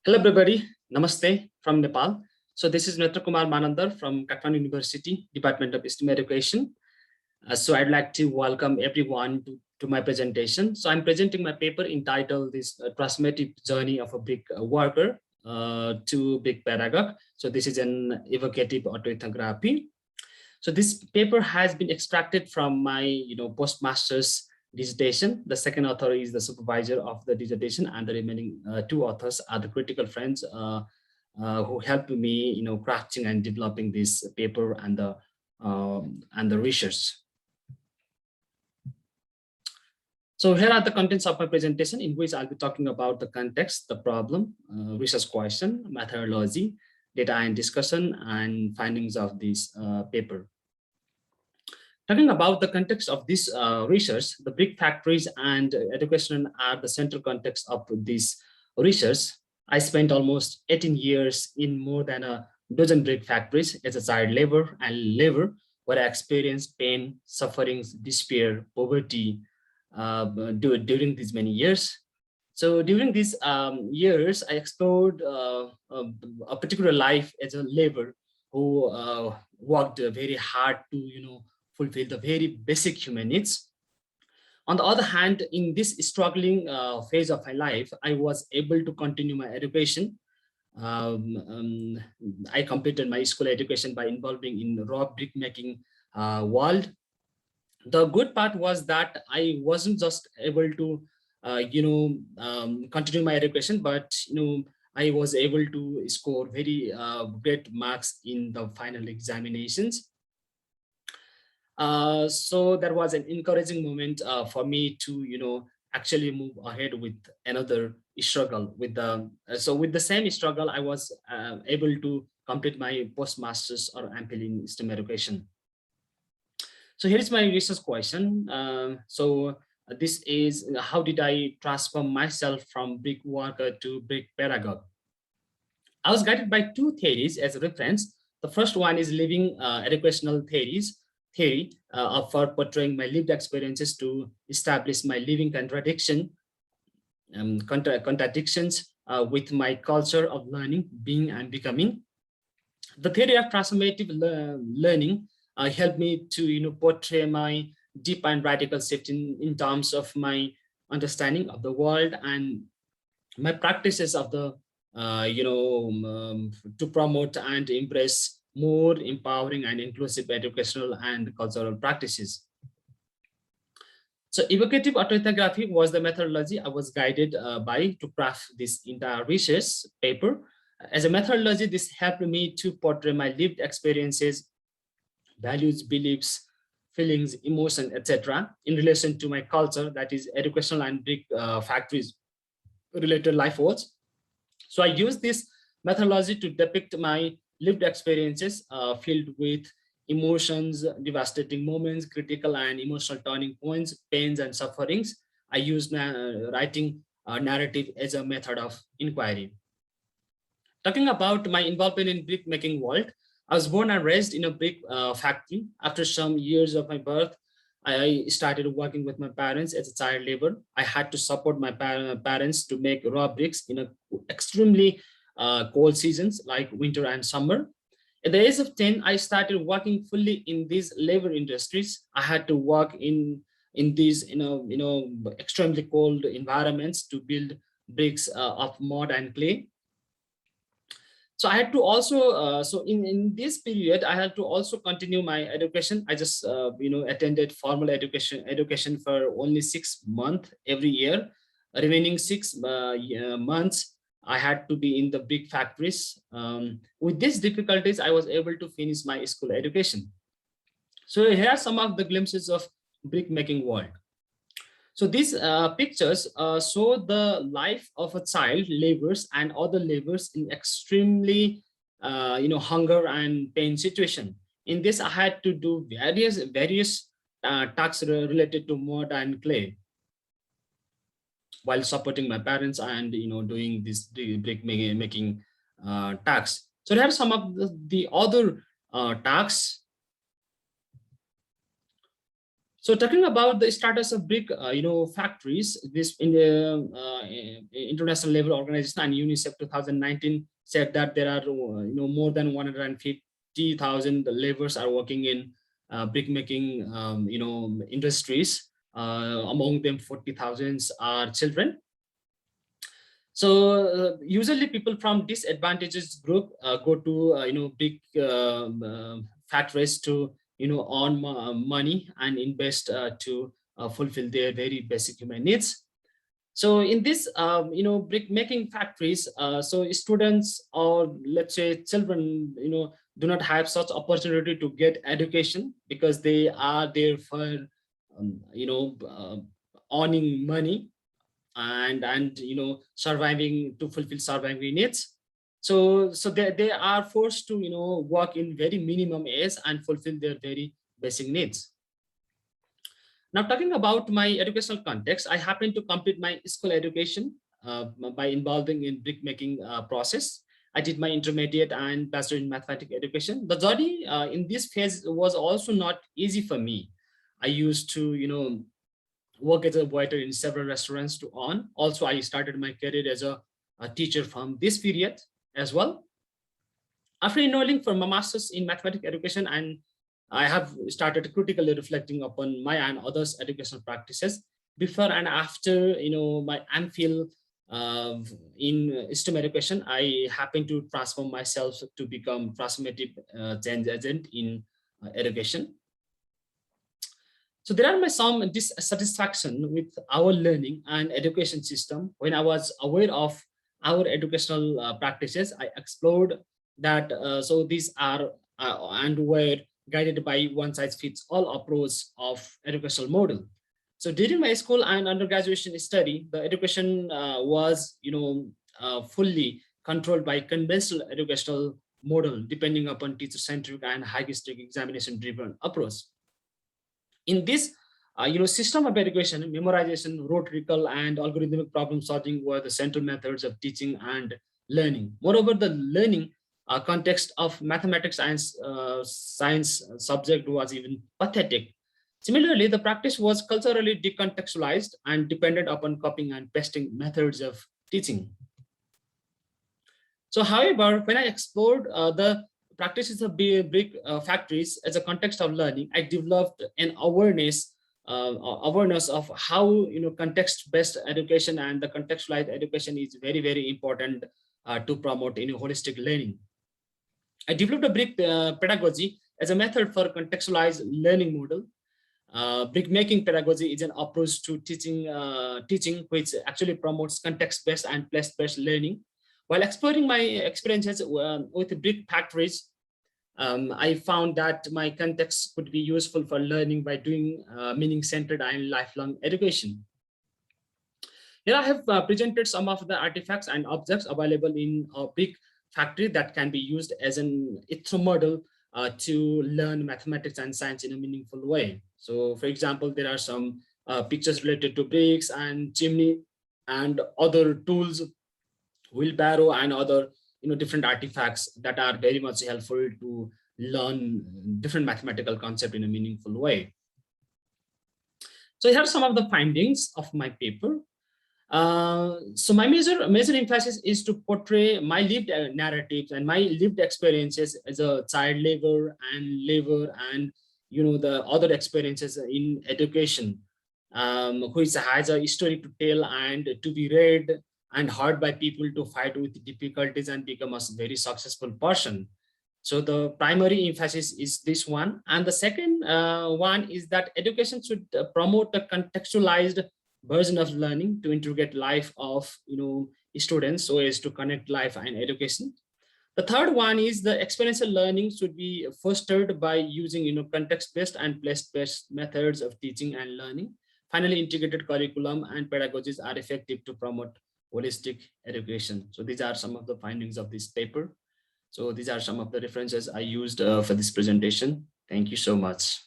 Hello everybody, Namaste from Nepal. So this is Netra Kumar Manandhar from Kathmandu University, Department of STEM Education. So I'd like to welcome everyone to my presentation. So I'm presenting my paper entitled this Transformative Journey of a Big Worker to Big Pedagogue. So this is an evocative autoethnography. So this paper has been extracted from my postmaster's dissertation. The second author is the supervisor of the dissertation, and the remaining two authors are the critical friends who helped me crafting and developing this paper and the research. So here are the contents of my presentation, in which I'll be talking about the context, the problem, research question, methodology, data and discussion, and findings of this paper. Talking about the context of this research, the brick factories and education are the central context of this research. I spent almost 18 years in more than a dozen brick factories as a child labor, where I experienced pain, sufferings, despair, poverty during these many years. So during these years, I explored a particular life as a laborer who worked very hard to fulfill the very basic human needs. On the other hand, in this struggling phase of my life, I was able to continue my education. I completed my school education by involving in raw brick making world. The good part was that I wasn't just able to continue my education, but I was able to score very great marks in the final examinations. So there was an encouraging moment for me to actually move ahead with another struggle. With the same struggle, I was able to complete my postmasters or MPhil in STEM education. So here is my research question. This is, how did I transform myself from brick worker to brick pedagogue? I was guided by two theories as a reference. The first one is living educational theory for portraying my lived experiences to establish my living contradictions with my culture of learning, being, and becoming. The theory of transformative learning helped me to portray my deep and radical shift in terms of my understanding of the world and my practices of the to promote and embrace more empowering and inclusive educational and cultural practices. So evocative autoethnography was the methodology I was guided by to craft this entire research paper. As a methodology, this helped me to portray my lived experiences, values, beliefs, feelings, emotion, etc. in relation to my culture, that is educational and brick factories related life worlds. So I use this methodology to depict my lived experiences filled with emotions, devastating moments, critical and emotional turning points, pains and sufferings. I use writing narrative as a method of inquiry. Talking about my involvement in brick making world, I was born and raised in a brick factory. After some years of my birth, I started working with my parents as a child labor. I had to support my parents to make raw bricks in extremely cold seasons like winter and summer. At the age of 10, I started working fully in these labor industries. I had to work in these extremely cold environments to build bricks of mud and clay. So I had to also, in this period, I had to also continue my education. I just, attended formal education for only 6 months every year. Remaining 6 months, I had to be in the big factories. With these difficulties, I was able to finish my school education. So here are some of the glimpses of brick making world. So these pictures show the life of a child laborers and other laborers in extremely, hunger and pain situation. In this, I had to do various tasks related to mud and clay while supporting my parents and doing this brick making tasks. So there are some of the other tasks. So talking about the status of brick, factories, this in the international level organization and UNICEF 2019 said that there are, more than 150,000 laborers are working in brick making, industries. Among them, 40,000 are children. So usually people from disadvantaged group go to big factories to earn money and invest to fulfill their very basic human needs. So in this brick making factories, so students or let's say children do not have such opportunity to get education because they are there for earning money and surviving to fulfill surviving needs. So they are forced to work in very minimum age and fulfill their very basic needs. Now talking about my educational context, I happen to complete my school education by involving in brick making process. I did my intermediate and bachelor in mathematics education. The journey in this phase was also not easy for me. I used to work as a waiter in several restaurants to earn. Also, I started my career as a teacher from this period as well. After enrolling for my master's in mathematics education, and I have started critically reflecting upon my and others' educational practices before and after my MPhil in STEM education. I happen to transform myself to become transformative change agent in education. So there are some dissatisfaction with our learning and education system. When I was aware of our educational practices, I explored that so these are and were guided by one-size-fits-all approach of educational model. So during my school and undergraduate study, the education was fully controlled by conventional educational model, depending upon teacher-centric and high-stake examination-driven approach. In this system of education, memorization, rote recall, and algorithmic problem solving were the central methods of teaching and learning. Moreover, the learning context of mathematics and science subject was even pathetic. Similarly, the practice was culturally decontextualized and depended upon copying and pasting methods of teaching. So, however, when I explored the practices of brick factories as a context of learning, I developed an awareness of how context-based education and the contextualized education is very, very important to promote holistic learning. I developed a brick pedagogy as a method for contextualized learning model. Brick making pedagogy is an approach to teaching which actually promotes context-based and place-based learning. While exploring my experiences with brick factories, I found that my context could be useful for learning by doing meaning-centered and lifelong education. Here I have presented some of the artifacts and objects available in a brick factory that can be used as an ISAN model to learn mathematics and science in a meaningful way. So, for example, there are some pictures related to bricks and chimney and other tools, wheelbarrow, and other different artifacts that are very much helpful to learn different mathematical concept in a meaningful way. So here are some of the findings of my paper. So my major emphasis is to portray my lived narratives and my lived experiences as a child labor and the other experiences in education, which has a story to tell and to be read and heard by people to fight with difficulties and become a very successful person. So the primary emphasis is this one. And the second one is that education should promote a contextualized version of learning to integrate life of students so as to connect life and education. The third one is the experiential learning should be fostered by using context-based and place-based methods of teaching and learning. Finally, integrated curriculum and pedagogies are effective to promote holistic education. So these are some of the findings of this paper. So these are some of the references I used for this presentation. Thank you so much.